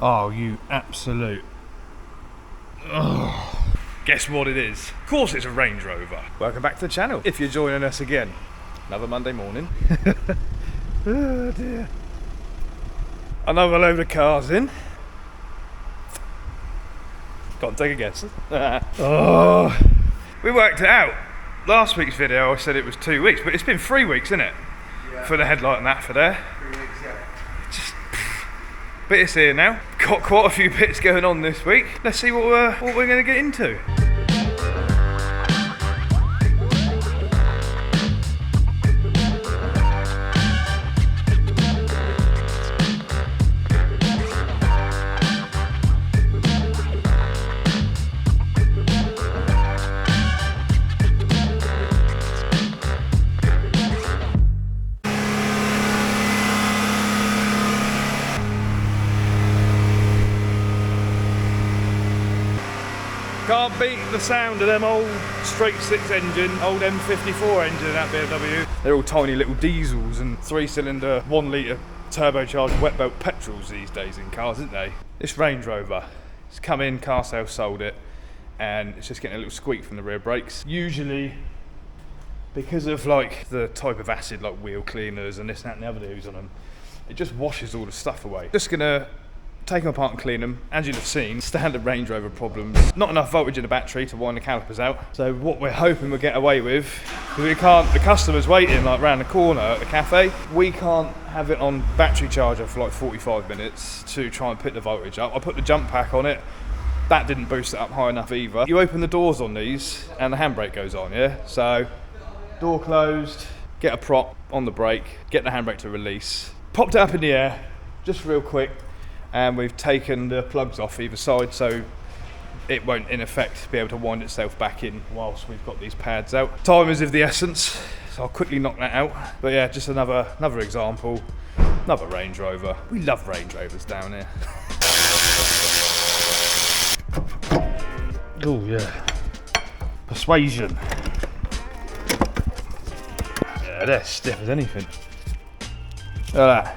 Oh, you absolute... Ugh. Guess what it is? Of course it's a Range Rover. Welcome back to the channel. If you're joining us again, another Monday morning. Oh dear. Another load of cars in. Go on, take a guess. Oh, we worked it out. Last week's video I said it was 2 weeks, but it's been 3 weeks, isn't it? Yeah. For the headlight and that for there. 3 weeks, yeah. Just bits here now. Got quite a few bits going on this week. Let's see what we're going to get into. Can't beat the sound of them old straight six engine, old M54 engine in that BMW. They're all tiny little diesels and 3-cylinder, 1 litre turbocharged wet belt petrols these days in cars, isn't they? This Range Rover, it's come in, car sales sold it, and it's just getting a little squeak from the rear brakes. Usually, because of like the type of acid like wheel cleaners and this, that and the other dudes on them, it just washes all the stuff away. Just gonna take them apart and clean them. As you'll have seen, standard Range Rover problems. Not enough voltage in the battery to wind the calipers out. So what we're hoping we'll get away with, because we can't, the customer's waiting like round the corner at the cafe, we can't have it on battery charger for like 45 minutes to try and pick the voltage up. I put the jump pack on it. That didn't boost it up high enough either. You open the doors on these and the handbrake goes on, yeah? So, door closed, get a prop on the brake, get the handbrake to release. Popped it up in the air, just real quick. And we've taken the plugs off either side so it won't in effect be able to wind itself back in whilst we've got these pads out. Time is of the essence, so I'll quickly knock that out. But yeah, just another example, another Range Rover. We love Range Rovers down here. Oh yeah, Persuasion. Yeah, they're stiff as anything. Look at that.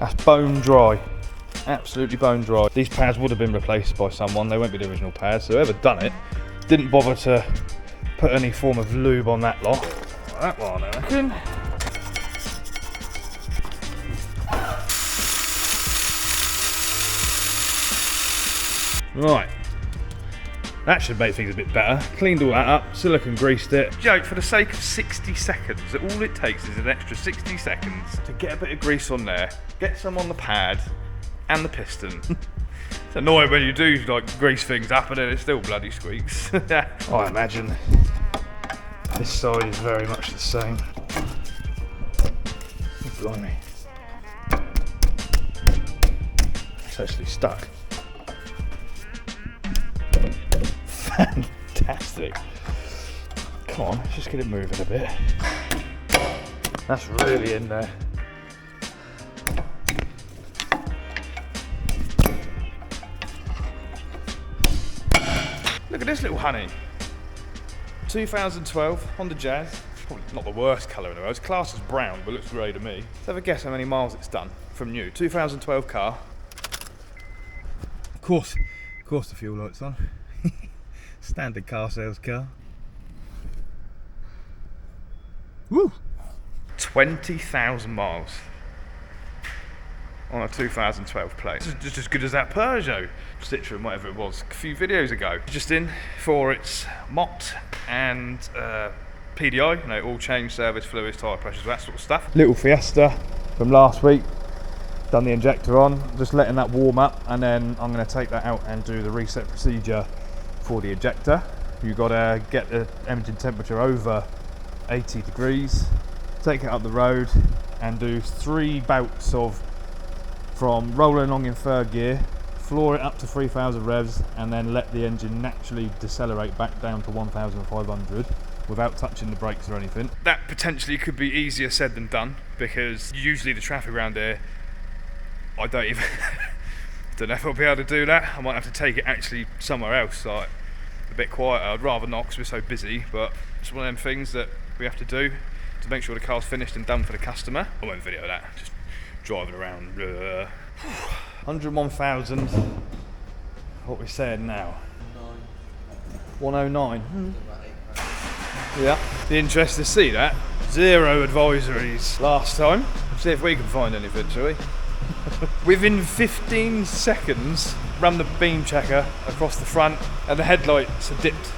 That's bone dry, absolutely bone dry. These pads would have been replaced by someone, they won't be the original pads, so whoever done it didn't bother to put any form of lube on that lot. Like that one, I reckon. Right, that should make things a bit better. Cleaned all that up, silicone greased it. Joke, for the sake of 60 seconds, all it takes is an extra 60 seconds to get a bit of grease on there, get some on the pad and the piston. It's annoying when you do like grease things up and then it still bloody squeaks. I imagine this side is very much the same. Oh, blimey. It's actually stuck. Fantastic. Come on, let's just get it moving a bit. That's really in there. Look at this little honey. 2012 Honda Jazz. Probably not the worst colour in the world. It's classed as brown, but looks grey to me. Let's have a guess how many miles it's done from new. 2012 car. Of course the fuel light's on. Standard car sales car. Woo! 20,000 miles on a 2012 plate. It's just as good as that Peugeot, Citroen, whatever it was, a few videos ago. Just in for its MOT and PDI, you know, all change, service, fluids, tyre pressures, that sort of stuff. Little Fiesta from last week. Done the injector on, just letting that warm up, and then I'm going to take that out and do the reset procedure for the ejector. You've got to get the engine temperature over 80 degrees, take it up the road and do 3 bouts of from rolling along in third gear, floor it up to 3,000 revs and then let the engine naturally decelerate back down to 1,500 without touching the brakes or anything. That potentially could be easier said than done, because usually the traffic around here, I don't even don't know if I'll be able to do that. I might have to take it actually somewhere else, like a bit quieter. I'd rather not because we're so busy, but it's one of them things that we have to do to make sure the car's finished and done for the customer. I won't video that, just driving around. 101,000. What we saying now? 109. Yeah. Be interested to see that. 0 advisories last time. See if we can find anything, shall we? Within 15 seconds, ran the beam checker across the front, and the headlights had dipped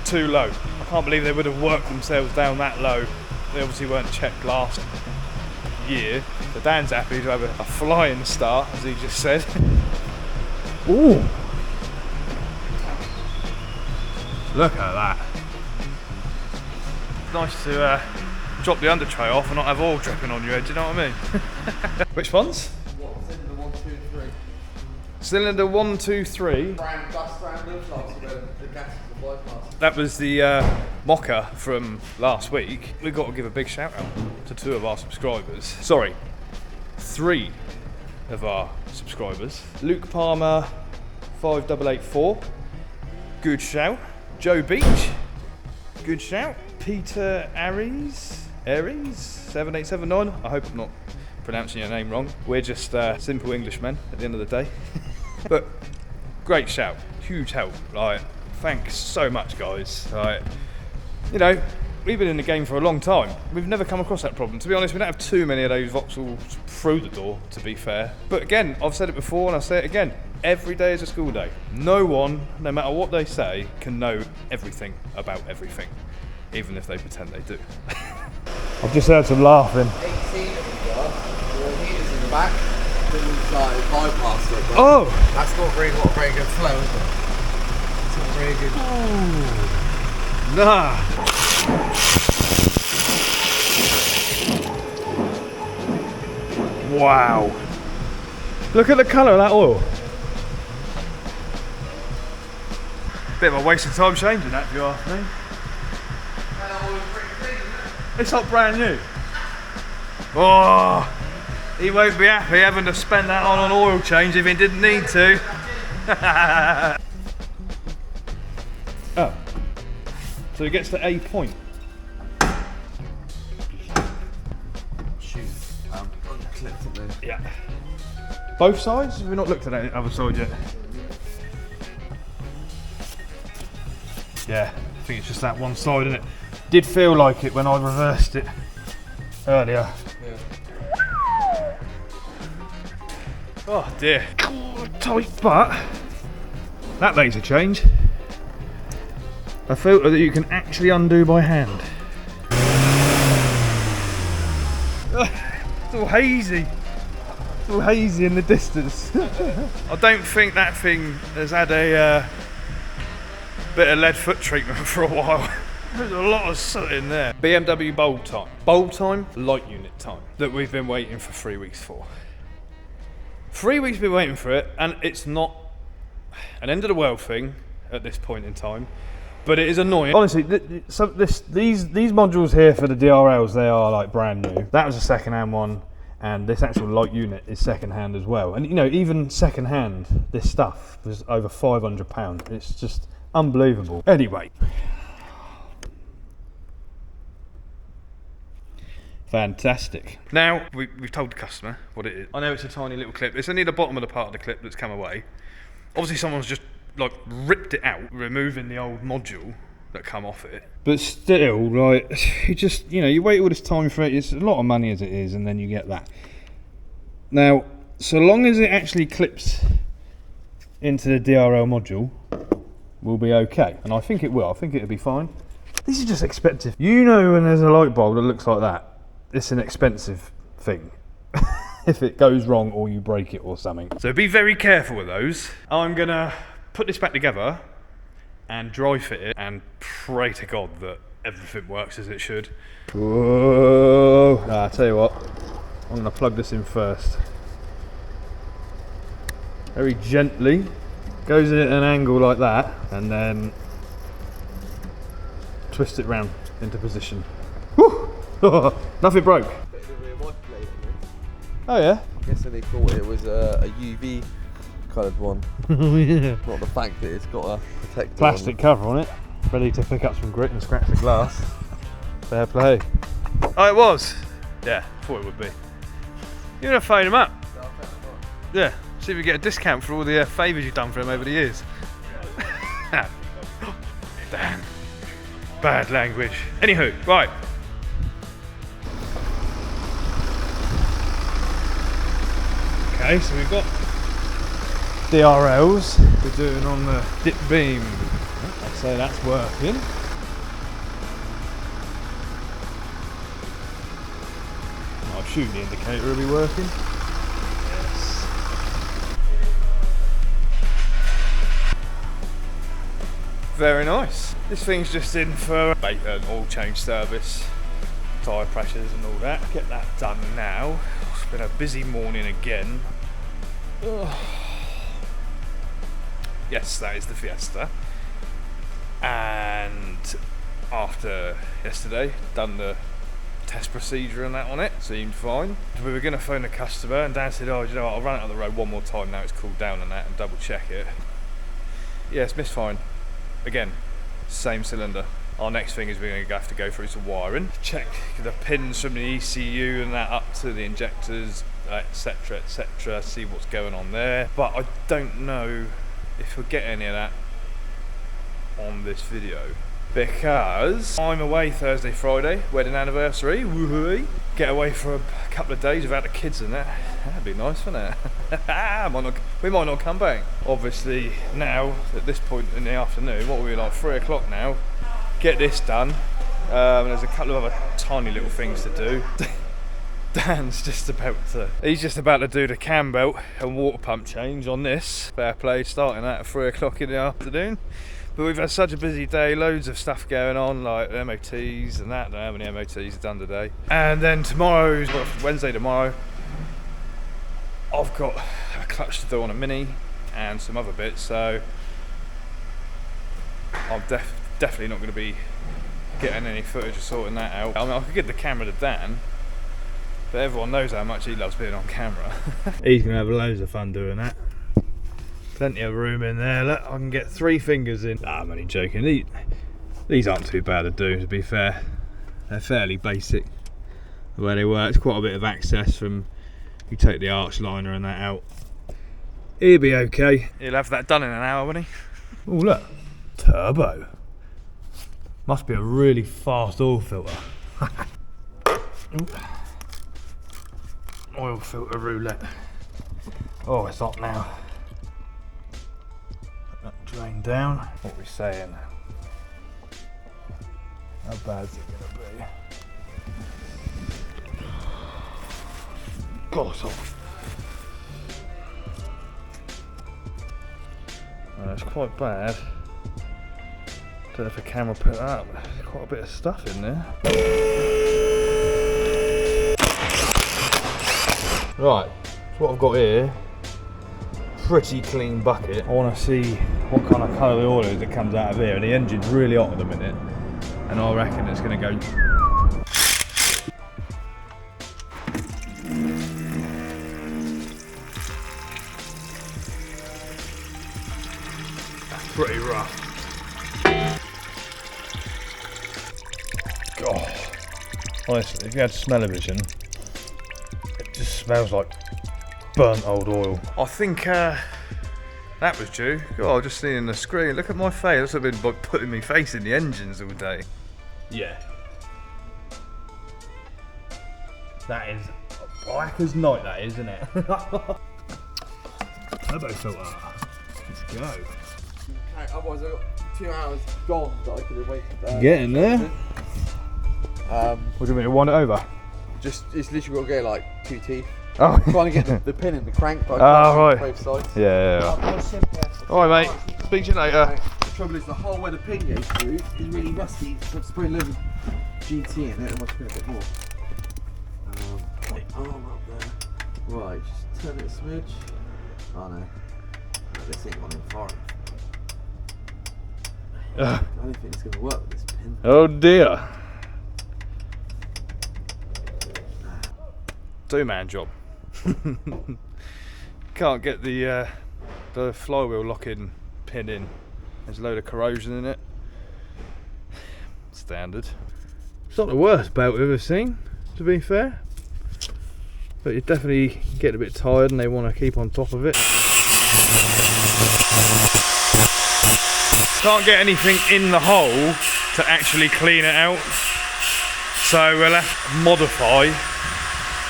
too low. I can't believe they would have worked themselves down that low. They obviously weren't checked last year. So Dan's happy to have a flying start, as he just said. Ooh! Look at that. It's nice to drop the under tray off and not have oil dripping on your head, do you know what I mean? Which ones? What, cylinder 1, 2, 3? Cylinder 1, 2, 3. Brand dust brand looks like the gas is the bypass. That was the mocha from last week. We've got to give a big shout out to 2 of our subscribers. Sorry, 3 of our subscribers. Luke Palmer 5884, good shout. Joe Beach, good shout. Peter Aries 7879. I hope I'm not pronouncing your name wrong. We're just simple Englishmen at the end of the day. But great shout, huge help. Like, thanks so much, guys. Like, you know, we've been in the game for a long time. We've never come across that problem. To be honest, we don't have too many of those Vauxhalls through the door, to be fair. But again, I've said it before and I'll say it again. Every day is a school day. No one, no matter what they say, can know everything about everything, even if they pretend they do. I've just heard some laughing. 18 we've got, the heaters in the back, then we've like bypassed it. But Oh! that's not really got a very good flow, is it? It's not very good. Nah. Wow. Look at the colour of that oil. Bit of a waste of time changing that, if you ask me. It's not brand new. Oh, he won't be happy having to spend that on an oil change if he didn't need to. Oh, so he gets to A point. Shoot, unclipped it there. Yeah. Both sides? We've not looked at the other side yet. Yeah, I think it's just that one side, isn't it? Did feel like it when I reversed it earlier. Yeah. Oh dear. Tight, but that laser change, a filter that you can actually undo by hand. It's all hazy. It's all hazy in the distance. I don't think that thing has had a bit of lead foot treatment for a while. There's a lot of soot in there. BMW bulb time. Bulb time, light unit time. That we've been waiting for 3 weeks for. 3 weeks we've been waiting for it, and it's not an end of the world thing at this point in time, but it is annoying. Honestly, these modules here for the DRLs, they are like brand new. That was a second-hand one, and this actual light unit is second-hand as well. And you know, even second-hand, this stuff was over £500. It's just unbelievable. Anyway. Fantastic. Now, we've told the customer what it is. I know it's a tiny little clip. It's only the bottom of the part of the clip that's come away. Obviously someone's just like ripped it out, removing the old module that come off it. But still, like, you just, you know, you wait all this time for it. It's a lot of money as it is, and then you get that. Now, so long as it actually clips into the DRL module, we'll be okay. And I think it will. I think it'll be fine. These are just expensive. You know, when there's a light bulb that looks like that, it's an expensive thing. If it goes wrong or you break it or something. So be very careful with those. I'm gonna put this back together and dry fit it and pray to God that everything works as it should. Whoa. I'll tell you what, I'm gonna plug this in first. Very gently, goes in at an angle like that, and then twist it round into position. Whew. Nothing broke. Oh yeah? I guess they thought it was a UV coloured one. Oh yeah. Not the fact that it's got a protector Plastic cover on it, ready to pick up some grit and scratch the glass. Fair play. Oh, it was? Yeah, thought it would be. You're gonna phone him up. Yeah, See if we get a discount for all the favours you've done for him over the years. Damn. Bad language. Anywho, right. Okay, so we've got DRLs we're doing on the dip beam. I'd say that's working. I'll shoot the indicator will be working. Yes. Very nice. This thing's just in for an oil change service, tyre pressures and all that. Get that done now. It's been a busy morning again. Ugh. Yes, that is the Fiesta. And after yesterday, done the test procedure and that on it, seemed fine. We were going to phone the customer and Dan said, oh, you know what, I'll run it on the road one more time now it's cooled down and that and double check it. Yeah, it's misfiring. Again, same cylinder. Our next thing is we're going to have to go through some wiring, check the pins from the ECU and that up to the injectors, etc, etc, see what's going on there. But I don't know if we'll get any of that on this video because I'm away Thursday, Friday, wedding anniversary, woohoo! Get away for a couple of days without the kids and that. That'd be nice, wouldn't it? We might not come back. Obviously now, at this point in the afternoon, what are we like, 3 o'clock now, get this done. There's a couple of other tiny little things to do. Dan's just about to do the cam belt and water pump change on this. Fair play, starting that at 3 o'clock in the afternoon. But we've had such a busy day, loads of stuff going on, like MOTs and that. I don't know how many MOTs are done today. And then tomorrow's, well, Wednesday tomorrow, I've got a clutch to do on a Mini and some other bits, so I'm definitely not going to be getting any footage of sorting that out. I mean, I could give the camera to Dan, but everyone knows how much he loves being on camera. He's going to have loads of fun doing that. Plenty of room in there. Look, I can get 3 fingers in. Nah, I'm only joking. These aren't too bad to do, to be fair. They're fairly basic the way they work. It's quite a bit of access from, you take the arch liner and that out. He'll be okay. He'll have that done in an hour, won't he? Oh look, turbo. Must be a really fast oil filter. Oil filter roulette. Oh, it's hot now. That drain down. What are we saying? How bad is it going to be? God, it's hot. It's quite bad. Don't know if the camera put that up. There's quite a bit of stuff in there. Right, so what I've got here, pretty clean bucket. I want to see what kind of colour the oil is that comes out of here, and the engine's really hot at the minute, and I reckon it's going to go. That's pretty rough. God, honestly, if you had smell-o-vision, it just smells like burnt old oil. I think that was due. God, I've just seen the screen. Look at my face. I've been like, putting my face in the engines all day. Yeah. That is black as night, that is, isn't it? Turbo filter. Let's go. Okay, otherwise I've got 2 hours gone that I could have waited there. Getting there. What do you mean, wind it over? Just, it's literally got to go like 2 teeth. Oh. Trying to get the pin in the crank, but right. both sides. Yeah. Alright, mate. Speak to you later. Okay. The trouble is the hole where the pin goes through is really rusty, so I've sprayed a little GT in it, and I'll put a bit more. Arm up there. Right, just turn it a smidge. Oh no. This ain't going far enough. I don't think it's going to work with this pin. Oh dear. 2-man job. Can't get the flywheel locking pin in. There's a load of corrosion in it. Standard. It's not the worst belt I've ever seen, to be fair. but you're definitely getting a bit tired and they want to keep on top of it. Can't get anything in the hole to actually clean it out, so we'll have to modify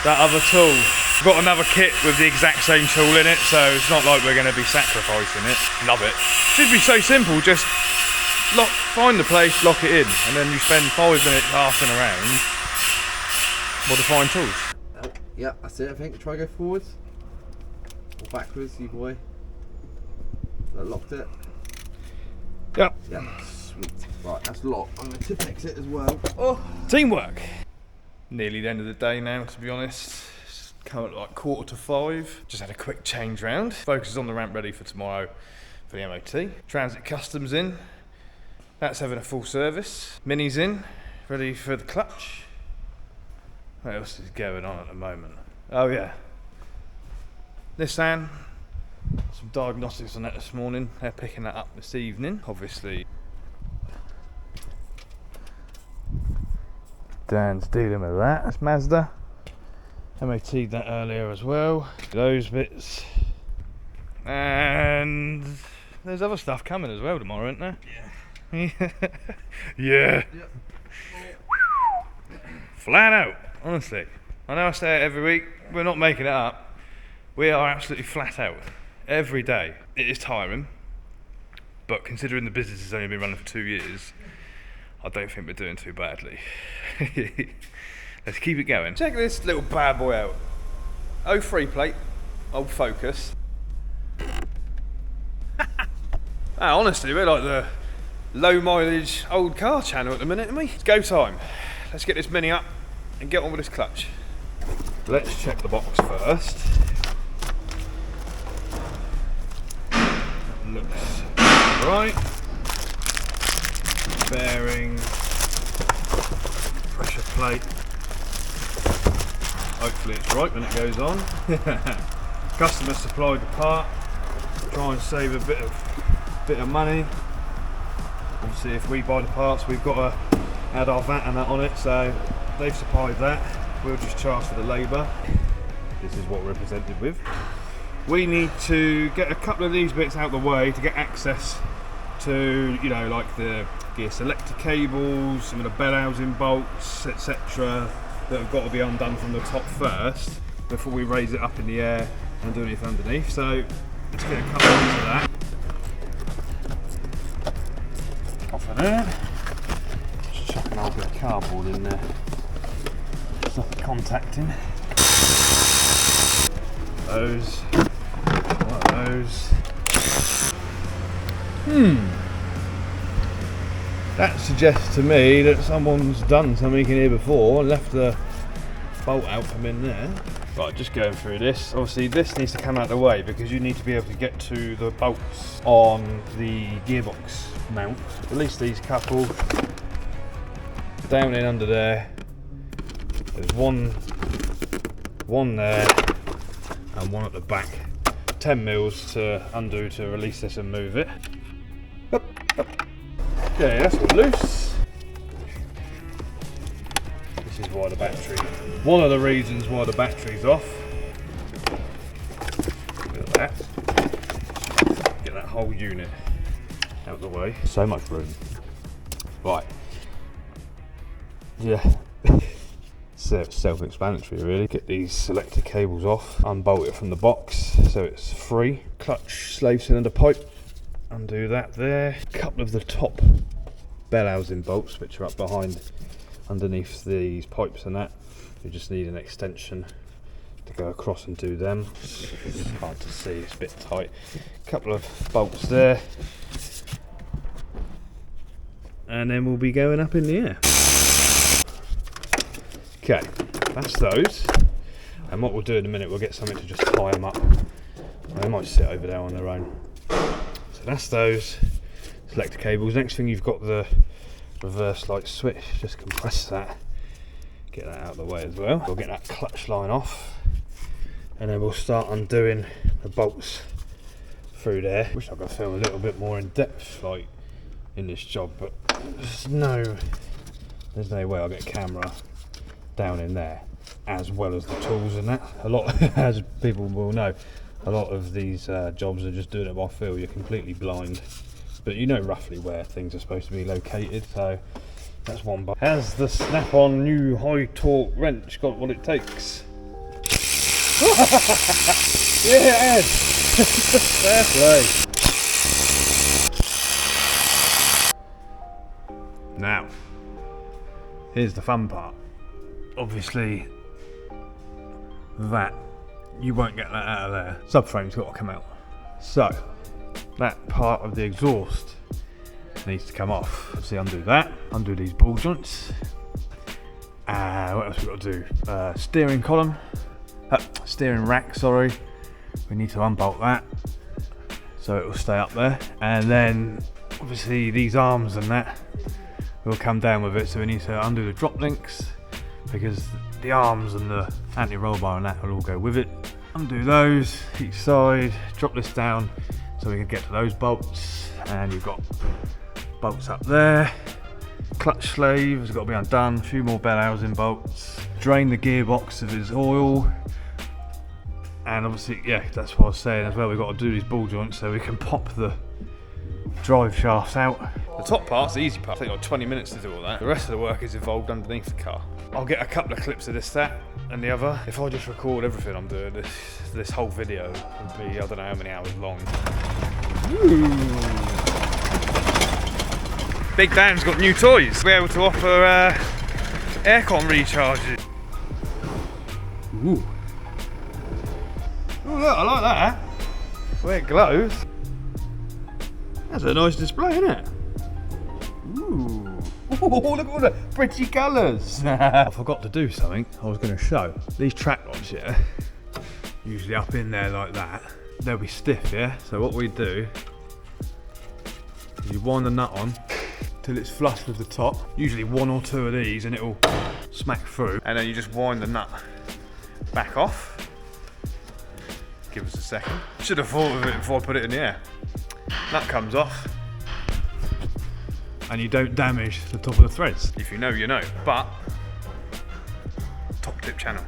that other tool. We've got another kit with the exact same tool in it, so it's not like we're going to be sacrificing it. Love it. Should be so simple, just find the place, lock it in, and then you spend 5 minutes arsing around modifying tools. Yeah, that's it I think. Try go forwards. Or backwards, you boy. That locked it. Yep. Yeah, sweet. Right, that's locked. I'm going to tip it as well. Oh. Teamwork. Nearly the end of the day now, to be honest. It's come at like 4:45. Just had a quick change round. Focus on the ramp ready for tomorrow for the MOT. Transit Customs in. That's having a full service. Mini's in, ready for the clutch. What else is going on at the moment? Oh yeah. Nissan. Some diagnostics on that this morning. They're picking that up this evening, obviously. Dan's dealing with that. That's Mazda. MOT'd that earlier as well. Those bits. And there's other stuff coming as well tomorrow, isn't there? Yeah. Yeah. Yep. Flat out, honestly. I know I say it every week. We're not making it up. We are absolutely flat out. Every day. It is tiring, but considering the business has only been running for 2 years, I don't think we're doing too badly. Let's keep it going. Check this little bad boy out. 03 plate, old Focus. Honestly, we're like the low mileage old car channel at the minute, aren't we? It's go time. Let's get this Mini up and get on with this clutch. Let's check the box first. Looks right. Bearing, pressure plate. Hopefully it's right when it goes on. Customer supplied the part. Try and save a bit of money. Obviously, if we buy the parts, we've got to add our VAT and that on it. So they've supplied that. We'll just charge for the labour. This is what we're presented with. We need to get a couple of these bits out of the way to get access to, you know, like the gear selector cables, some of the bell housing bolts, etc. that have got to be undone from the top first before we raise it up in the air and do anything underneath. So let's get a couple of that. Off of there. Just chuck an old bit of cardboard in there. Stop it contacting. Those. What are those? That suggests to me that someone's done something in here before and left the bolt out from in there. Right, just going through this. Obviously this needs to come out of the way because you need to be able to get to the bolts on the gearbox mount. Release these couple. Down in under there. There's one there and one at the back. 10 mils to undo to release this and move it. Up, up. Okay, that's all loose. This is why the battery. One of the reasons why the battery's off. Look at that. Get that whole unit out of the way. So much room. Right. Yeah. Self-explanatory really. Get these selector cables off, unbolt it from the box so it's free. Clutch slave cylinder pipe, undo that there. A couple of the top bell housing bolts which are up behind underneath these pipes and that. You just need an extension to go across and do them. It's hard to see, it's a bit tight. A couple of bolts there. And then we'll be going up in the air. Okay, that's those. And what we'll do in a minute, we'll get something to just tie them up. They might sit over there on their own. So that's those selector cables. Next thing, you've got the reverse light switch. Just compress that. Get that out of the way as well. We'll get that clutch line off. And then we'll start undoing the bolts through there. Wish I could film a little bit more in depth like in this job, but there's no way I'll get a camera down in there. as well as the tools and that. A lot, as people will know, a lot of these jobs are just doing it by feel. You're completely blind, but you know roughly where things are supposed to be located, so that's one bar. Has the snap-on new high torque wrench got what it takes? Yeah, Ed! Fair play. Now, here's the fun part. Obviously, that, you won't get that out of there. Subframe's got to come out. So, that part of the exhaust needs to come off. Obviously undo that, undo these ball joints. What else we got to do? Steering column, steering rack, sorry. We need to unbolt that so it will stay up there. And then obviously these arms and that will come down with it, so we need to undo the drop links because the arms and the anti-roll bar and that will all go with it. Undo those each side, drop this down so we can get to those bolts, and you've got bolts up there. Clutch sleeve has got to be undone, a few more bell housing bolts. Drain the gearbox of its oil, and obviously, yeah, that's what I was saying as well, we've got to do these ball joints so we can pop the drive shafts out. The top part's the easy part. I think I've got 20 minutes to do all that. The rest of the work is involved underneath the car. I'll get a couple of clips of this, that, and the other. If I just record everything I'm doing, this whole video would be, I don't know how many hours long. Ooh. Big Dan's got new toys. We're able to offer aircon recharges. Ooh. Oh look, I like that. Where it glows. That's a nice display, isn't it? Ooh. Oh, look at all the pretty colours. I forgot to do something I was going to show. These track rods here, usually up in there like that, they'll be stiff, yeah? So what we do is you wind the nut on till it's flush with the top. Usually one or two of these and it'll smack through. And then you just wind the nut back off. Give us a second. Should have thought of it before I put it in the air. Nut comes off. And you don't damage the top of the threads. If you know, you know. But, top tip channel.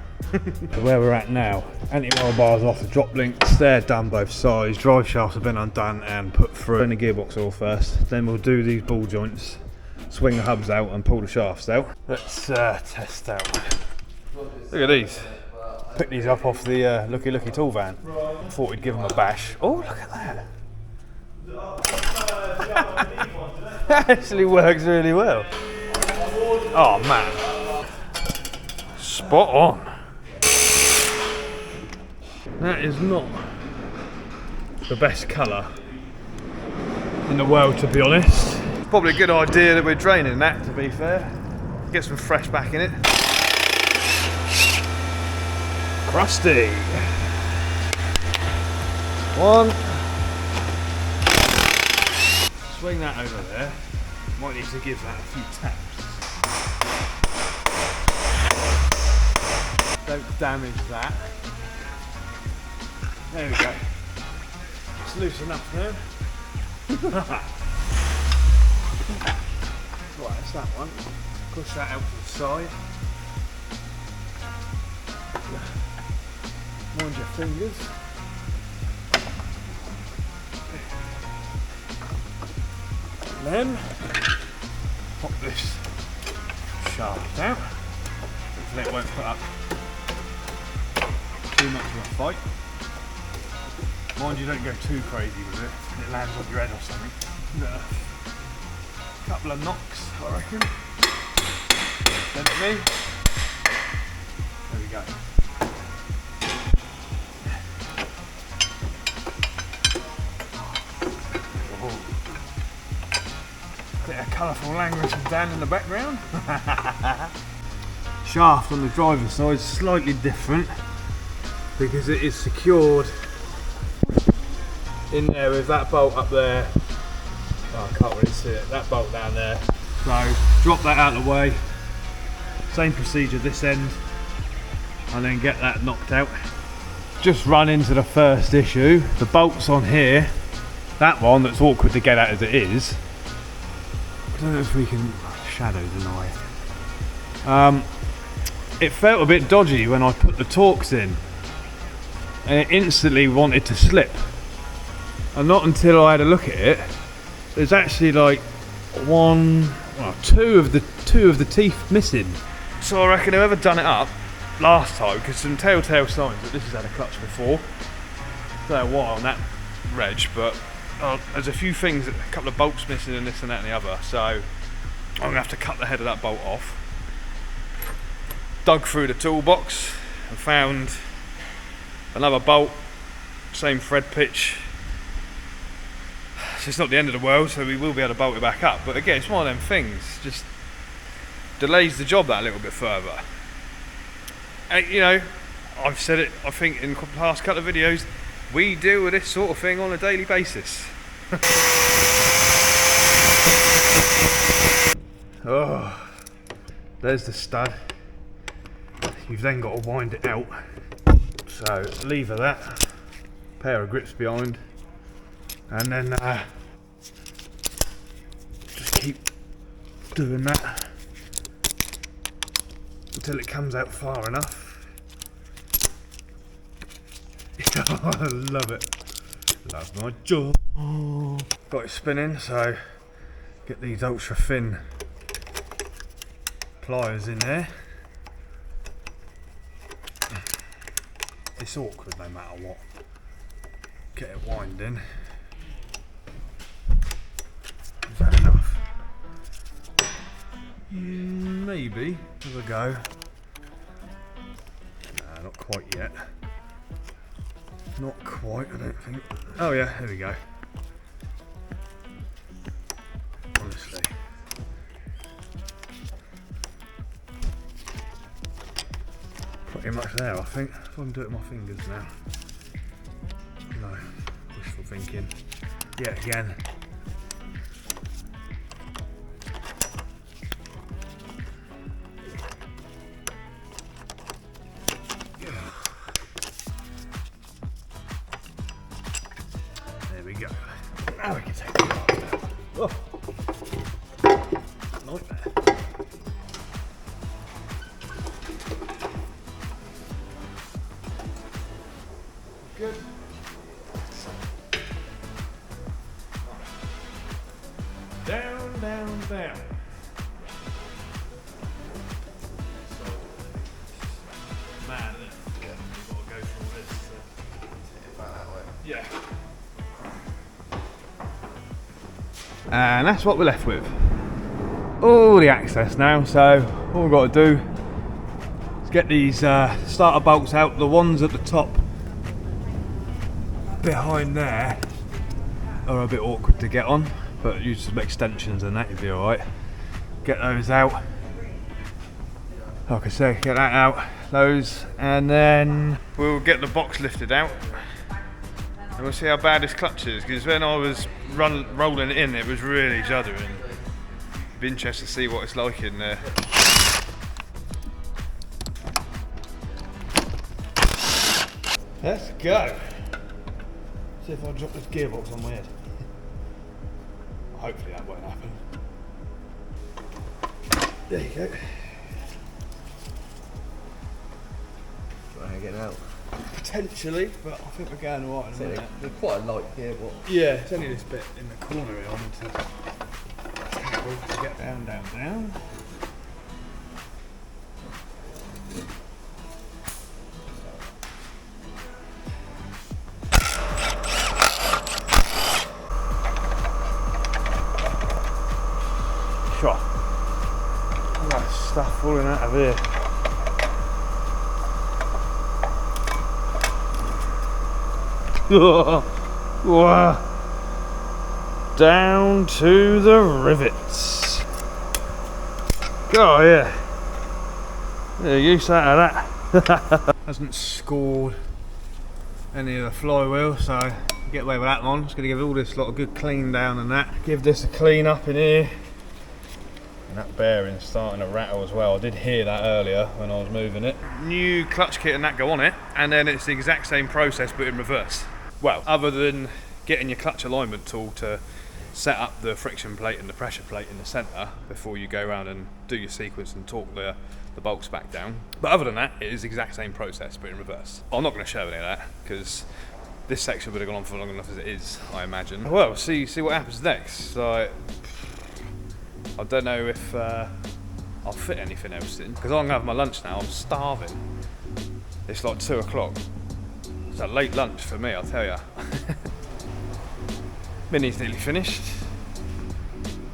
Where we're at now, anti-roll bars off, the drop links, they're done both sides, drive shafts have been undone and put through. Turn the gearbox oil first, then we'll do these ball joints, swing the hubs out and pull the shafts out. Let's test out. Look at these. Picked these up off the Looky Looky tool van. Thought we'd give them a bash. Oh, look at that. That actually works really well. Oh man. Spot on. That is not the best colour in the world, to be honest. Probably a good idea that we're draining that, to be fair. Get some fresh back in it. Crusty. One. Swing that over there. Might need to give that a few taps. Don't damage that. There we go. It's loose enough now. Right, that's that one. Push that out to the side. Mind your fingers. Then pop this shaft out. Hopefully it won't put up too much of a fight. Mind you, don't go too crazy with it, and it lands on your head or something. A couple of knocks, I reckon. Send it me. There we go. Bit of colourful language from Dan in the background. Shaft on the driver's side is slightly different because it is secured in there with that bolt up there. Oh, I can't really see it. That bolt down there. So drop that out of the way. Same procedure this end, and then get that knocked out. Just run into the first issue. The bolts on here, that one that's awkward to get at as it is. I don't know if we can, shadows in the way. it felt a bit dodgy when I put the Torx in, and it instantly wanted to slip. And not until I had a look at it, there's actually like two of the teeth missing. So I reckon whoever done it up last time, because some telltale signs that this has had a clutch before. Don't know why on that reg, but there's a few things, a couple of bolts missing and this and that and the other, so I'm going to have to cut the head of that bolt off. Dug through the toolbox and found another bolt, same thread pitch. So it's not the end of the world, so we will be able to bolt it back up, but again, it's one of them things, just delays the job that a little bit further. And, you know, I've said it, I think, in the past couple of videos, we deal with this sort of thing on a daily basis. Oh, there's the stud. You've then got to wind it out. So lever that, pair of grips behind, and then just keep doing that until it comes out far enough. I love it. Love my jaw. Got it spinning, so get these ultra thin pliers in there. It's awkward no matter what. Get it winding. Is that enough? Maybe. Have a go. Nah, not quite yet. Not quite, I don't think. Oh yeah, here we go. Honestly. Pretty much there, I think. If I can do it with my fingers now. No, wishful thinking. Yet again. There we go. Now we can take the parts down. Oh. Nightmare. Good. Down, down, down. So, man, isn't it? Yeah. You've got to go through all this. Back that way. Yeah. And that's what we're left with. All the access now, so all we've got to do is get these starter bolts out. The ones at the top behind there are a bit awkward to get on, but use some extensions and that, you'll be alright. Get those out. Like I say, get that out, those, and then we'll get the box lifted out. And we'll see how bad this clutch is, because when I was rolling it in, it was really juddering. Be interested to see what it's like in there. Let's go. See if I drop this gearbox on my head. Hopefully that won't happen. There you go. Try getting out. Potentially, but I think we're going alright in a minute. They're quite a light gearbox. Yeah, it's only this bit in the corner here I need to get down, down, down. Sure. All that stuff falling out of here. Down to the rivets. Oh yeah. Yeah, use that of that. Hasn't scored any of the flywheel, so get away with that one. Just gonna give all this lot a good clean down and that. Give this a clean up in here. And that bearing's starting to rattle as well. I did hear that earlier when I was moving it. New clutch kit and that go on it, and then it's the exact same process but in reverse. Well, other than getting your clutch alignment tool to set up the friction plate and the pressure plate in the centre before you go around and do your sequence and torque the the bolts back down. But other than that, it is the exact same process, but in reverse. I'm not going to show any of that, because this section would have gone on for long enough as it is, I imagine. Well, see what happens next. Like, I don't know if I'll fit anything else in, because I'm going to have my lunch now. I'm starving. It's like 2 o'clock. It's a late lunch for me, I'll tell ya. Mini's nearly finished.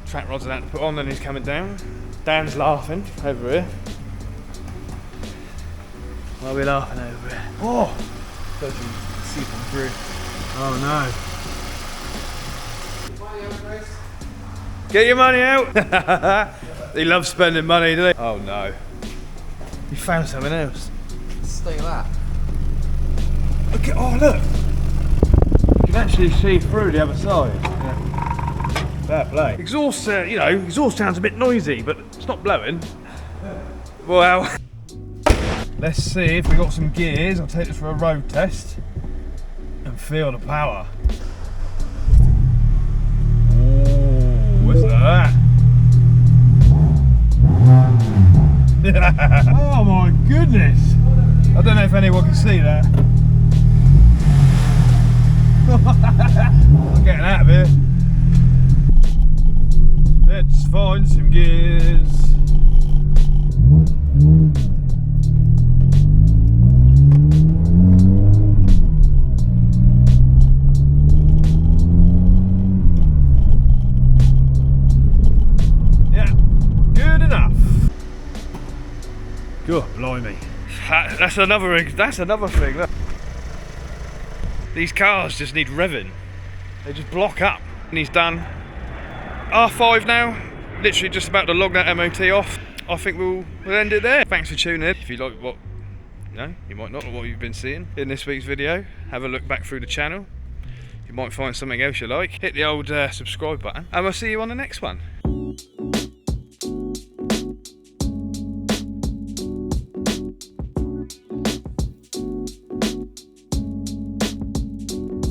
Track rods are out to put on, then he's coming down. Dan's laughing over here. Why are we laughing over here? Oh! Got some seeping through. Oh no. Get your money out! He loves spending money, doesn't he? Oh no. He found something else. Look at that. Look at, oh look! You can actually see through the other side. Yeah. Fair play. Exhaust, you know, exhaust sounds a bit noisy, but it's not blowing. Well, let's see if we got some gears. I'll take this for a road test and feel the power. Oh, what's that? Oh my goodness! I don't know if anyone can see that. I'm getting out of here. Let's find some gears. Yeah, good enough. Good, blimey. That's another thing. Look. These cars just need revving. They just block up. And he's done. R5 now. Literally just about to log that MOT off. I think we'll end it there. Thanks for tuning in. If you like what, you might not like what you've been seeing in this week's video, have a look back through the channel. You might find something else you like. Hit the old subscribe button, and we'll see you on the next one.